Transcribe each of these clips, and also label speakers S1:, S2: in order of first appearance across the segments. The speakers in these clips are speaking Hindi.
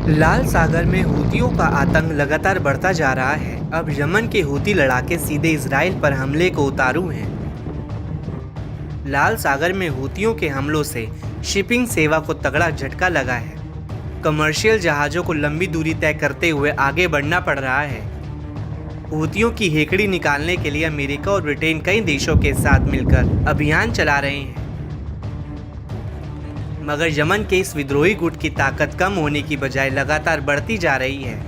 S1: लाल सागर में हूतियों का आतंक लगातार बढ़ता जा रहा है। अब यमन के हूती लड़ाके सीधे इजराइल पर हमले को उतारू हैं। लाल सागर में हूतियों के हमलों से शिपिंग सेवा को तगड़ा झटका लगा है। कमर्शियल जहाज़ों को लंबी दूरी तय करते हुए आगे बढ़ना पड़ रहा है। हूतियों की हेकड़ी निकालने के लिए अमेरिका और ब्रिटेन कई देशों के साथ मिलकर अभियान चला रहे हैं, मगर यमन के इस विद्रोही गुट की ताकत कम होने की बजाय लगातार बढ़ती जा रही है।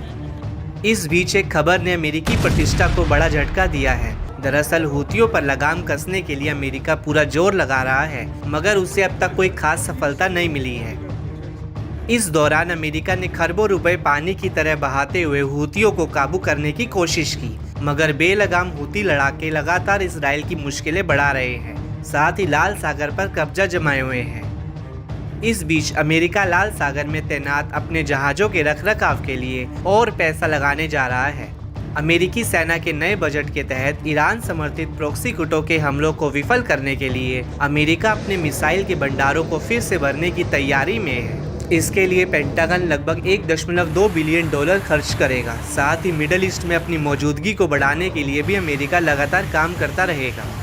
S1: इस बीच एक खबर ने अमेरिकी प्रतिष्ठा को बड़ा झटका दिया है। दरअसल हूतियों पर लगाम कसने के लिए अमेरिका पूरा जोर लगा रहा है, मगर उसे अब तक कोई खास सफलता नहीं मिली है। इस दौरान अमेरिका ने खरबों रुपए पानी की तरह बहाते हुए हूतियों को काबू करने की कोशिश की, मगर बेलगाम हूती लड़ाके लगातार इजराइल की मुश्किलें बढ़ा रहे हैं, साथ ही लाल सागर पर कब्जा जमाए हुए हैं। इस बीच अमेरिका लाल सागर में तैनात अपने जहाज़ों के रखरखाव के लिए और पैसा लगाने जा रहा है। अमेरिकी सेना के नए बजट के तहत ईरान समर्थित प्रॉक्सी गुटों के हमलों को विफल करने के लिए अमेरिका अपने मिसाइल के भंडारों को फिर से भरने की तैयारी में है। इसके लिए पेंटागन लगभग $1.2 बिलियन खर्च करेगा। साथ ही मिडल ईस्ट में अपनी मौजूदगी को बढ़ाने के लिए भी अमेरिका लगातार काम करता रहेगा।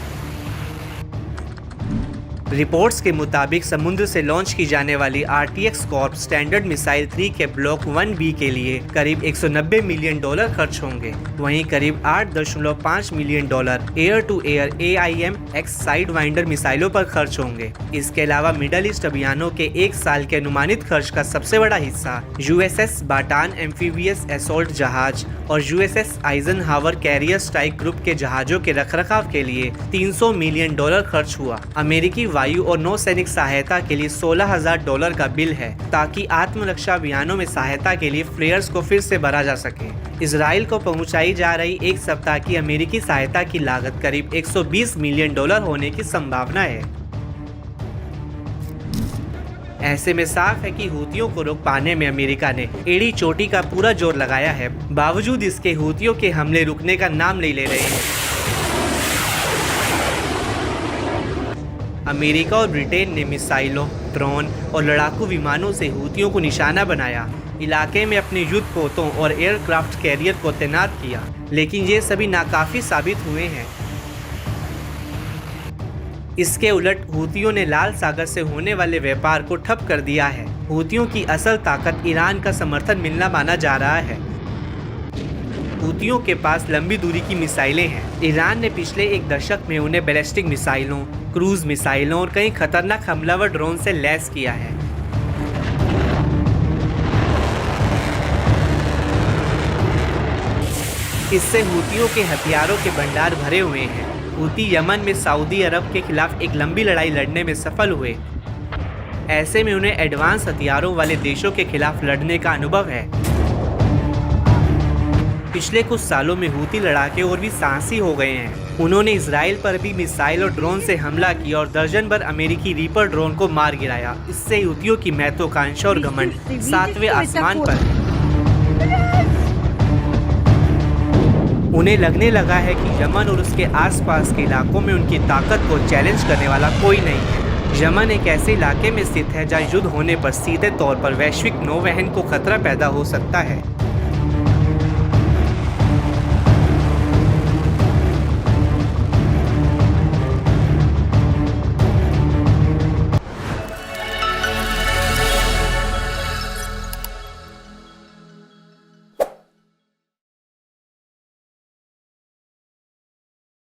S1: रिपोर्ट्स के मुताबिक समुद्र से लॉन्च की जाने वाली RTX कॉर्प स्टैंडर्ड मिसाइल 3 के ब्लॉक 1B के लिए करीब $190 मिलियन खर्च होंगे। वहीं करीब $8.5 million air to air AIM-X sidewinder मिसाइलों पर खर्च होंगे। इसके अलावा मिडल ईस्ट अभियानों के 1 साल के अनुमानित खर्च का सबसे बड़ा हिस्सा USS बाटान एम्फीबियस असॉल्ट जहाज और USS Eisenhower carrier strike group के जहाजों के रखरखाव के लिए $300 मिलियन खर्च हुआ। अमेरिकी वायु और नौसैनिक सहायता के लिए $16,000 का बिल है, ताकि आत्मरक्षा अभियानों में सहायता के लिए फ्लेयर्स को फिर से भरा जा सके। इजराइल को पहुंचाई जा रही एक सप्ताह की अमेरिकी सहायता की लागत करीब $120 मिलियन होने की संभावना है। ऐसे में साफ है कि हूतियों को रोक पाने में अमेरिका ने एड़ी चोटी का पूरा जोर लगाया है। बावजूद इसके हूतियों के हमले रुकने का नाम नहीं ले रहे हैं। अमेरिका और ब्रिटेन ने मिसाइलों, ड्रोन और लड़ाकू विमानों से हूतियों को निशाना बनाया, इलाके में अपने युद्ध पोतों और एयरक्राफ्ट कैरियर को तैनात किया, लेकिन ये सभी नाकाफी साबित हुए हैं। इसके उलट हूतियों ने लाल सागर से होने वाले व्यापार को ठप कर दिया है। हूतियों की असल ताकत ईरान का समर्थन मिलना माना जा रहा है। हूतियों के पास लंबी दूरी की मिसाइलें हैं। ईरान ने पिछले एक दशक में उन्हें बैलिस्टिक मिसाइलों, क्रूज मिसाइलों और कई खतरनाक हमलावर ड्रोन से लैस किया है। इससे हूतियों के हथियारों के भंडार भरे हुए हैं। हूती यमन में सऊदी अरब के खिलाफ एक लंबी लड़ाई लड़ने में सफल हुए। ऐसे में उन्हें एडवांस हथियारों वाले देशों के खिलाफ लड़ने का अनुभव है। पिछले कुछ सालों में हूती लड़ाके और भी साहसी हो गए हैं। उन्होंने इजराइल पर भी मिसाइल और ड्रोन से हमला किया और दर्जन भर अमेरिकी रीपर ड्रोन को मार गिराया। इससे हूतियों की महत्वाकांक्षा और घमंड 7वें आसमान पर। उन्हें लगने लगा है कि यमन और उसके आसपास के इलाकों में उनकी ताकत को चैलेंज करने वाला कोई नहीं है। यमन एक ऐसे इलाके में स्थित है जहां युद्ध होने पर सीधे तौर पर वैश्विक नौवहन को खतरा पैदा हो सकता है।